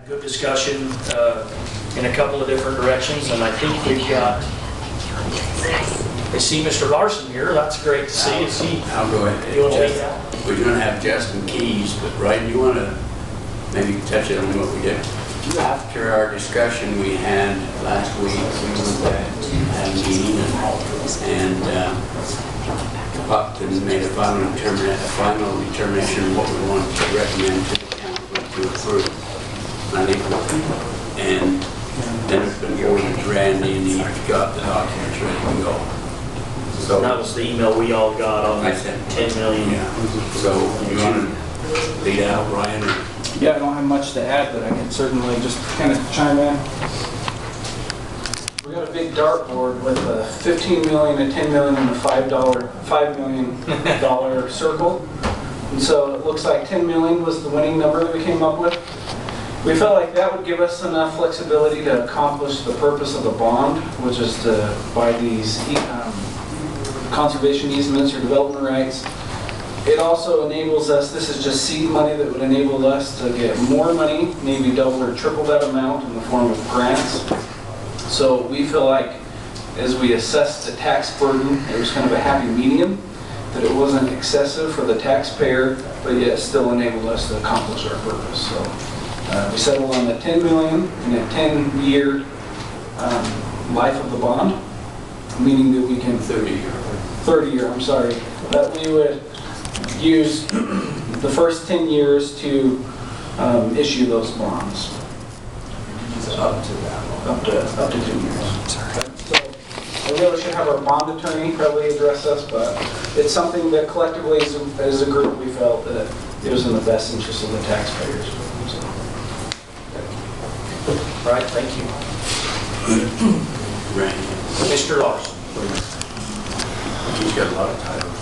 Good discussion in a couple of different directions, and I think we've got, I see Mr. Larson here. That's great to see. Is he? I'll go ahead. You want to take that? We're going to have Justin Keys, but Ryan, you want to maybe touch on what we did? After our discussion we had last week, we had a meeting and Upton made a final determination of what we wanted to recommend to the council to approve. And then it's been forwarded to Randy, and he's got the documents ready to go. So that was the email we all got on I said 10 million. Yeah. So you want to lead out, Ryan? Or? Yeah, I don't have much to add, but I can certainly just kind of chime in. We got a big dartboard with a 15 million, a 10 million, and a $5 million circle. And so it looks like 10 million was the winning number that we came up with. We felt like that would give us enough flexibility to accomplish the purpose of the bond, which is to buy these conservation easements or development rights. It also enables us, this is just seed money that would enable us to get more money, maybe double or triple that amount in the form of grants. So we feel like as we assess the tax burden, it was kind of a happy medium, that it wasn't excessive for the taxpayer, but yet still enabled us to accomplish our purpose. So we settled on the 10 million in a 10-year life of the bond, meaning that we can 30-year, I'm sorry, that we would use the first 10 years to issue those bonds. Up to that long. Up to 10 years. So I really should have our bond attorney probably address us, but it's something that collectively as a group we felt that it was in the best interest of the taxpayers. So. All right, thank you. Randy. Mr. Larson. He's got a lot of titles.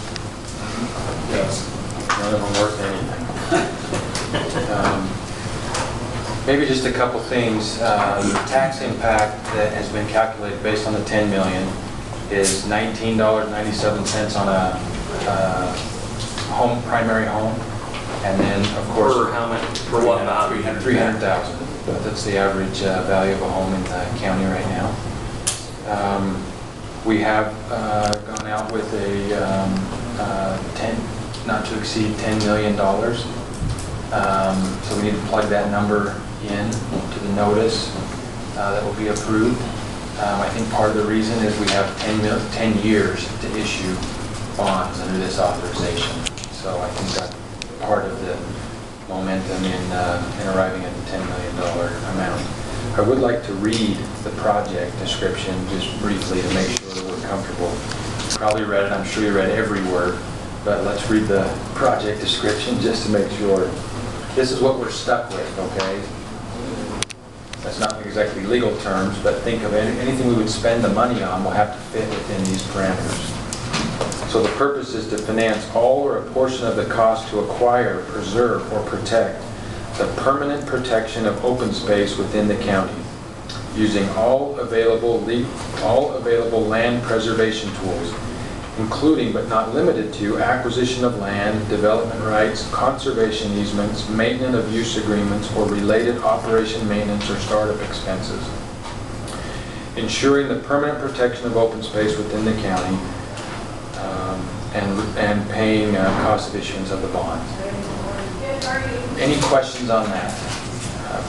Yes, none of them worth anything. Maybe just a couple things. The tax impact that has been calculated based on the 10 million is $19.97 on a primary home, and then of course For how much? For what amount? 300,000. That's the average value of a home in the county right now. We have gone out with a not to exceed $10 million. So we need to plug that number in to the notice that will be approved. I think part of the reason is we have 10 years to issue bonds under this authorization. So I think that's part of the momentum in arriving at the $10 million amount. I would like to read the project description just briefly to make sure that we're comfortable. You probably read it, I'm sure you read every word, but let's read the project description just to make sure. This is what we're stuck with, okay? That's not exactly legal terms, but think of anything we would spend the money on will have to fit within these parameters. So the purpose is to finance all or a portion of the cost to acquire, preserve, or protect the permanent protection of open space within the county, using all available land preservation tools, including but not limited to acquisition of land, development rights, conservation easements, maintenance of use agreements, or related operation maintenance or startup expenses, ensuring the permanent protection of open space within the county, and paying cost of issuance of the bond. Any questions on that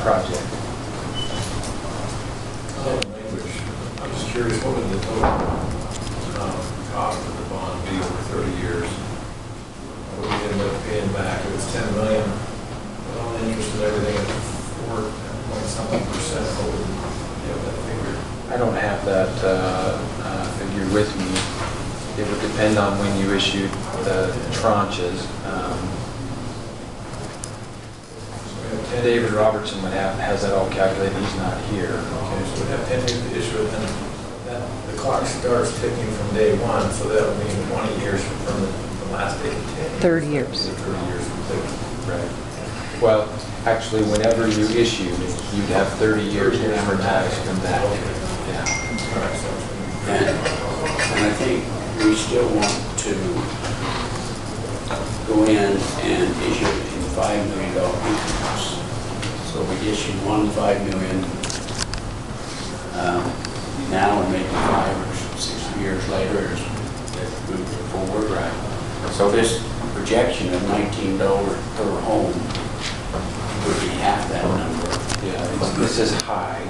project? I'm just curious, what would the total cost of the bond be over 30 years? What would we end up paying back? It was 10 million, with all the interest and everything at 4.something%. What would you have that figure? I don't have that figure with me. It would depend on when you issued the tranches. David Robertson has that all calculated. He's not here. Okay, so we'd have 10 years to issue it, and then the clock starts ticking from day one, so that would mean 20 years from the last day of 10. 30 years. 30 years completely. Right. Well, actually, whenever you issued, you'd have 30 years to amortize from that. Yeah. All right, so And I think we still want to go in and issue it in $5 million increments. So we issued one 5 million. Now we're making 5 or 6 years later, it's moved forward. Right. So this projection of $19 per home would be half that number. Yeah, this is high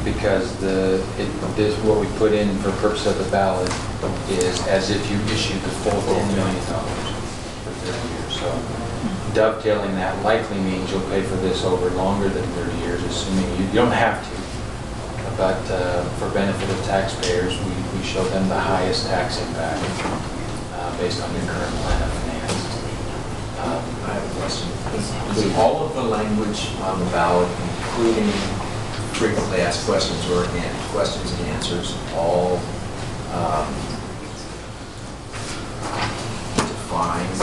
because what we put in for purpose of the ballot is as if you issued the full $10 million for 30 years. So dovetailing that likely means you'll pay for this over longer than 30 years, assuming you don't have to. But for benefit of taxpayers, we show them the highest tax impact based on your current plan of finance. I have a question. Is all of the language on the ballot, including frequently asked questions or questions and answers, all defined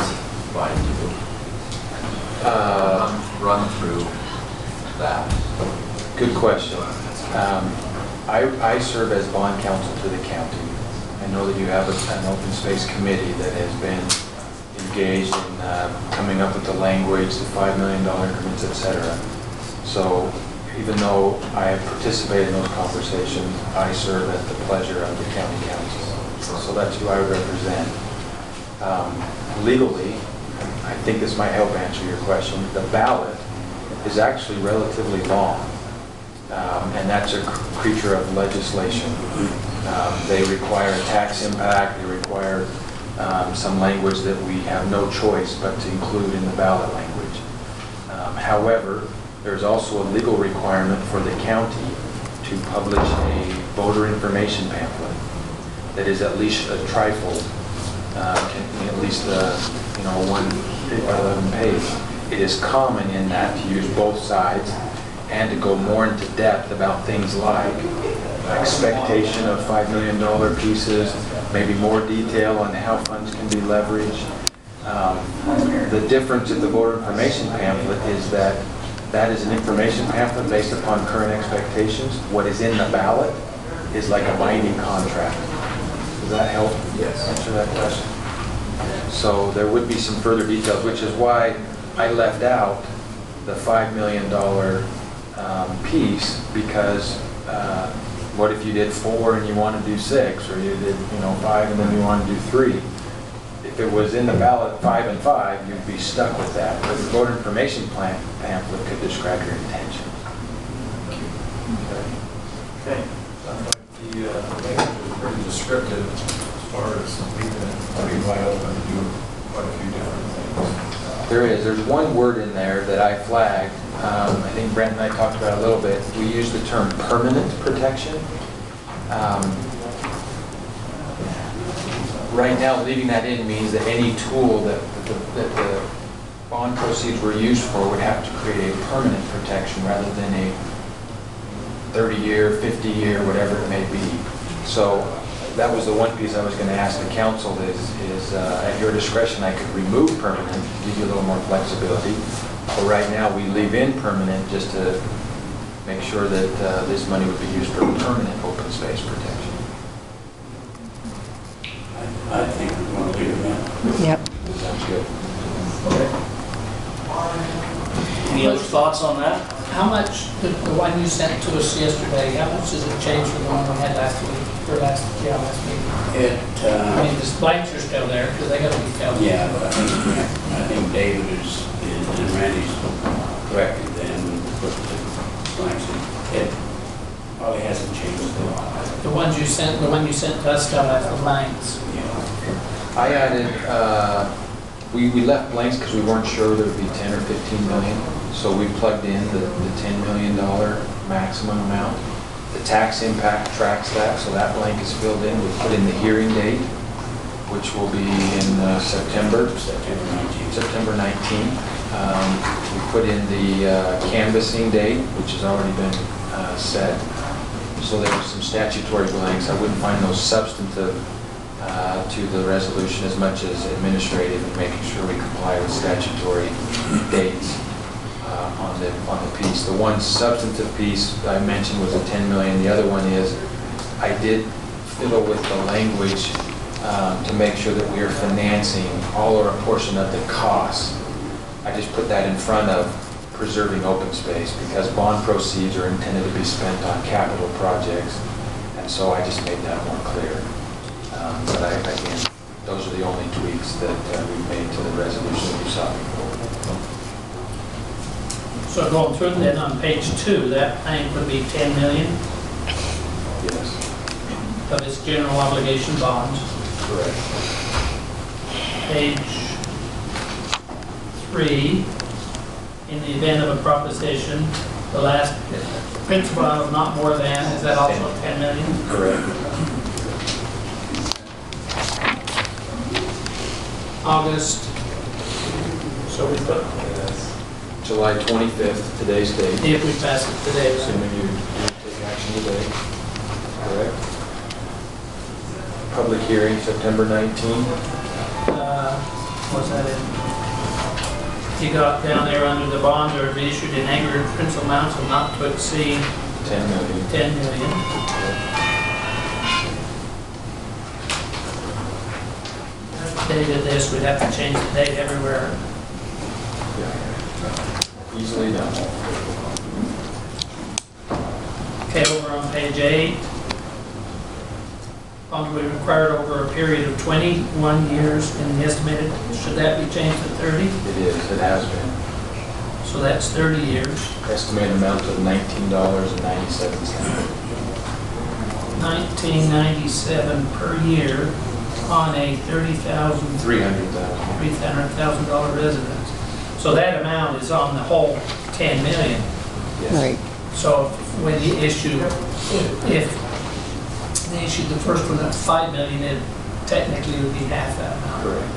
by you? Run through that. Good question. I serve as bond counsel to the county. I know that you have an open space committee that has been engaged in coming up with the language, the $5 million increments, etc. So even though I have participated in those conversations, I serve at the pleasure of the county council. So that's who I would represent. Legally, I think this might help answer your question. The ballot is actually relatively long. And that's a creature of legislation. They require a tax impact, they require some language that we have no choice but to include in the ballot language. However, there's also a legal requirement for the county to publish a voter information pamphlet that is at least a trifold, at least 111 page. It is common in that to use both sides and to go more into depth about things like expectation of $5 million pieces, maybe more detail on how funds can be leveraged. The difference in the voter information pamphlet is that is an information pamphlet based upon current expectations. What is in the ballot is like a binding contract. Does that help answer that question? So there would be some further details, which is why I left out the $5 million piece, because what if you did 4 and you want to do 6, or you did 5 and then you want to do 3? If it was in the ballot 5 and 5, you'd be stuck with that. But the voter information pamphlet could describe your intention. Okay. Sounds like the language is pretty descriptive as far as leaving it pretty wide open to do quite a few different things. There's one word in there that I flagged. I think Brent and I talked about it a little bit. We use the term permanent protection. Right now, leaving that in means that any tool that the bond proceeds were used for would have to create a permanent protection rather than a 30-year, 50-year, whatever it may be. So that was the one piece I was going to ask the council is at your discretion, I could remove permanent, give you a little more flexibility. But right now, we leave in permanent just to make sure that this money would be used for permanent open space protection. I think we want to leave it now. Yep. Sounds good. Any other thoughts on that? How much, the one you sent to us yesterday, how much does it change from the one we had last week, or last meeting? I mean, the blanks are still there, because they got to be filled. Yeah, but I think David is and Randy's corrected then put the blanks in. It probably hasn't changed a lot. The one you sent to us still has the blanks. I added, we left blanks because we weren't sure there would be 10 or 15 million. So we plugged in the $10 million maximum amount. The tax impact tracks that, so that blank is filled in. We put in the hearing date, which will be in September 19th. We put in the canvassing date, which has already been set. So there were some statutory blanks. I wouldn't find those substantive to the resolution as much as administrative, and making sure we comply with statutory dates on the piece. The one substantive piece I mentioned was the 10 million. The other one is I did fiddle with the language to make sure that we are financing all or a portion of the costs. I just put that in front of preserving open space, because bond proceeds are intended to be spent on capital projects, and so I just made that more clear. But again, those are the only tweaks that we've made to the resolution you saw before. So going through then on page 2, that bank would be 10 million Yes, of its general obligation bonds. correct. Page 3, in the event of a proposition, the last principal of not more than, is that also 10 million? Correct. August, So we put, July 25th, today's date. if we pass it today, Assuming you take action today. Correct. Public hearing, September 19th. what's that in? You got down there under the bonds are to be issued in aggregate principal amounts of not to exceed 10 million. 10 million. Dated this, we'd have to change the date everywhere. Yeah. Easily done. Okay, over on page 8, bonds will be required over a period of 21 years in the estimated, should that be changed to 30? It is, it has been. So that's 30 years. Estimated amount of $19.97. 1997 per year on a $30,000, $300,000. $300,000 residence. So that amount is on the whole 10 million. Yes. Right. So when you issue, if they issued the first one at 5 million, it technically would be half that amount. Correct.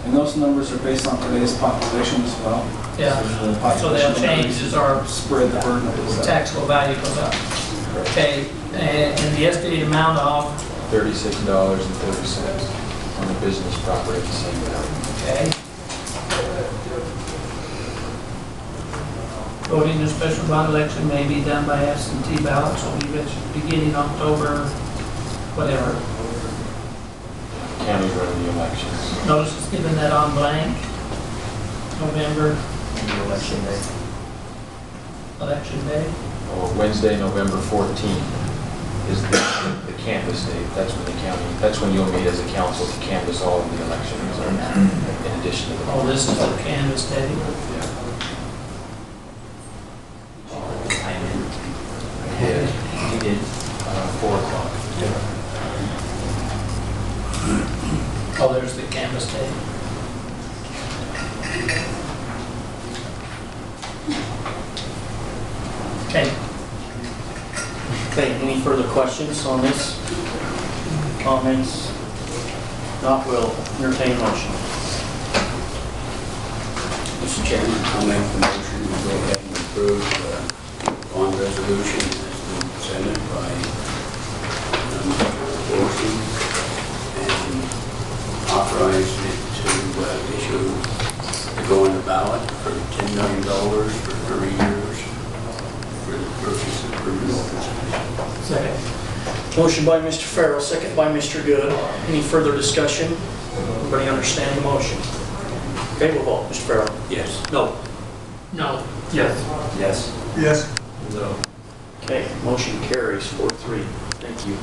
And those numbers are based on today's population as well. Yeah, so they'll change as our Spread the burden of this. taxable value goes up. Correct. Okay, and the estimated amount of, $36.30 on the business property at the same time. okay. Voting in a special bond election may be done by absentee ballot, so we beginning October, whatever. County running the elections. Notice is given that on blank, November, election day. election day. Oh, Wednesday, November 14th is the canvass date. That's when the county, that's when you'll meet as a council to canvass all of the election results in addition to the. Oh, this is the canvas day. Yeah. He did. 4 o'clock. Oh, there's the canvas day. Okay, Okay, any further questions on this? Comments? Not, will entertain a motion. Mr. Chairman, I'll make the motion to go ahead and approve the bond resolution as been presented by Mr. Dorsey and authorize it to issue, to go on the ballot for $10 million for 30 years for the purchase of urban open space. second. Motion by Mr. Farrell, second by Mr. Good. Any further discussion? Everybody understand the motion? Okay, we'll vote. Mr. Farrell? Yes. No. No. Yes. Yes. No. Okay, motion carries 4-3. Thank you.